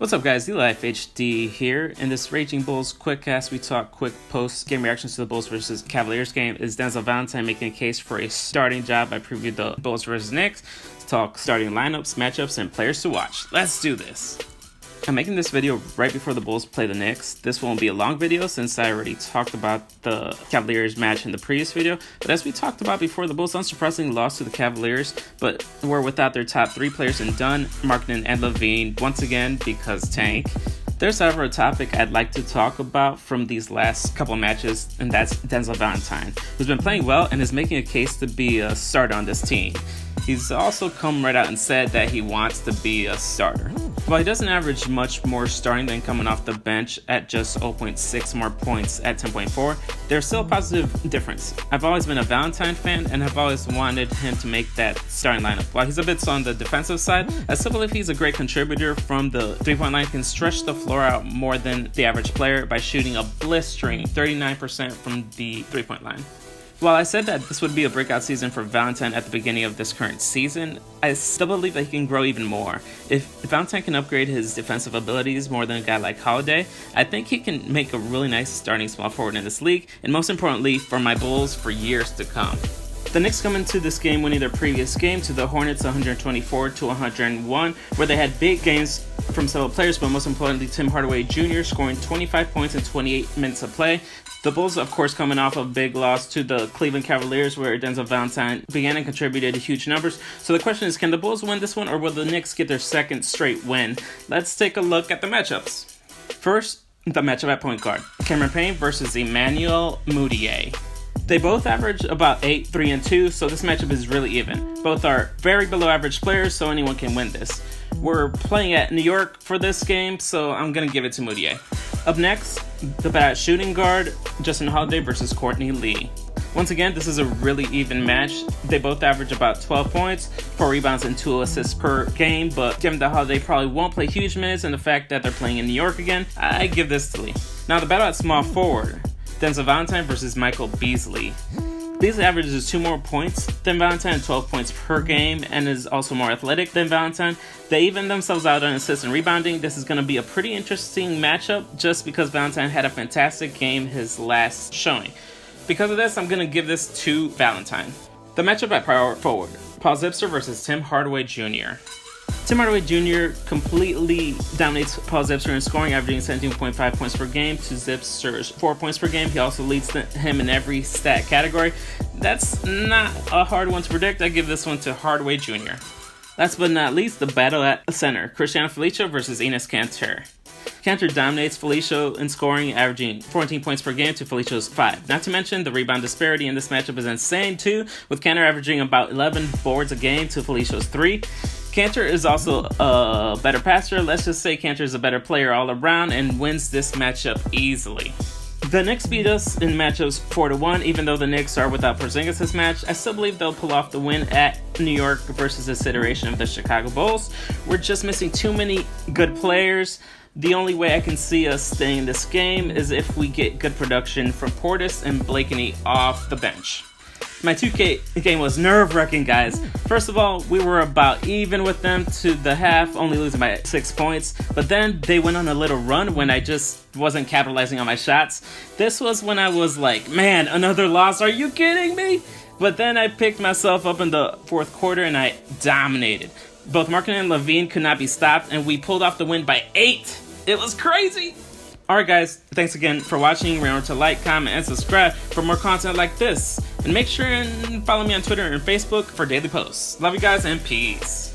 What's up, guys? Life HD here. In this Raging Bulls QuickCast, we talk quick post-game reactions to the Bulls versus Cavaliers game. Is Denzel Valentine making a case for a starting job? I previewed the Bulls versus Knicks, talk starting lineups, matchups, and players to watch. Let's do this. I'm making this video right before the Bulls play the Knicks. This won't be a long video since I already talked about the Cavaliers match in the previous video. But as we talked about before, the Bulls unsurprisingly lost to the Cavaliers, but were without their top three players in Dunn, Markkanen, and LaVine once again because tank. There's, however, a topic I'd like to talk about from these last couple matches, and that's Denzel Valentine, who's been playing well and is making a case to be a starter on this team. He's also come right out and said that he wants to be a starter. While he doesn't average much more starting than coming off the bench at just 0.6 more points at 10.4, there's still a positive difference. I've always been a Valentine fan and have always wanted him to make that starting lineup. While he's a bit on the defensive side, I still believe he's a great contributor from the three-point line, can stretch the floor out more than the average player by shooting a blistering 39% from the three-point line. While I said that this would be a breakout season for Valentine at the beginning of this current season, I still believe that he can grow even more. If Valentine can upgrade his defensive abilities more than a guy like Holiday, I think he can make a really nice starting small forward in this league, and most importantly, for my Bulls for years to come. The Knicks come into this game winning their previous game to the Hornets 124-101, where they had big games from several players, but most importantly, Tim Hardaway Jr. scoring 25 points in 28 minutes of play. The Bulls, of course, coming off a big loss to the Cleveland Cavaliers, where Denzel Valentine began and contributed huge numbers. So the question is, can the Bulls win this one, or will the Knicks get their second straight win? Let's take a look at the matchups. First, the matchup at point guard. Cameron Payne versus Emmanuel Mudiay. They both average about 8, 3, and 2, so this matchup is really even. Both are very below average players, so anyone can win this. We're playing at New York for this game, so I'm going to give it to Mudiay. Up next, the bad shooting guard, Justin Holiday versus Courtney Lee. Once again, this is a really even match. They both average about 12 points, 4 rebounds, and 2 assists per game, but given that Holiday probably won't play huge minutes and the fact that they're playing in New York again, I give this to Lee. Now the battle at small forward, Denzel Valentine versus Michael Beasley. Beasley averages 2 more points than Valentine, 12 points per game, and is also more athletic than Valentine. They even themselves out on assists and rebounding. This is going to be a pretty interesting matchup just because Valentine had a fantastic game his last showing. Because of this, I'm going to give this to Valentine. The matchup at power forward, Paul Zipser versus Tim Hardaway Jr. Tim Hardaway Jr. completely dominates Paul Zipser in scoring, averaging 17.5 points per game to Zipser's 4 points per game. He also leads him in every stat category. That's not a hard one to predict. I give this one to Hardaway Jr. Last but not least, the battle at center, Cristiano Felicio versus Enes Kanter. Kanter dominates Felicio in scoring, averaging 14 points per game to Felicio's 5. Not to mention, the rebound disparity in this matchup is insane too, with Kanter averaging about 11 boards a game to Felicio's 3. Kanter is also a better passer. Let's just say Kanter is a better player all around and wins this matchup easily. The Knicks beat us in matchups 4-1. Even though the Knicks are without Porzingis this match, I still believe they'll pull off the win at New York versus this iteration of the Chicago Bulls. We're just missing too many good players. The only way I can see us staying in this game is if we get good production from Portis and Blakeney off the bench. My 2K game was nerve-wracking, guys. First of all, we were about even with them to the half, only losing by 6 points. But then they went on a little run when I just wasn't capitalizing on my shots. This was when I was like, man, another loss? Are you kidding me? But then I picked myself up in the fourth quarter and I dominated. Both Markkanen and LaVine could not be stopped, and we pulled off the win by 8. It was crazy. Alright guys, thanks again for watching. Remember to like, comment, and subscribe for more content like this. And make sure and follow me on Twitter and Facebook for daily posts. Love you guys and peace.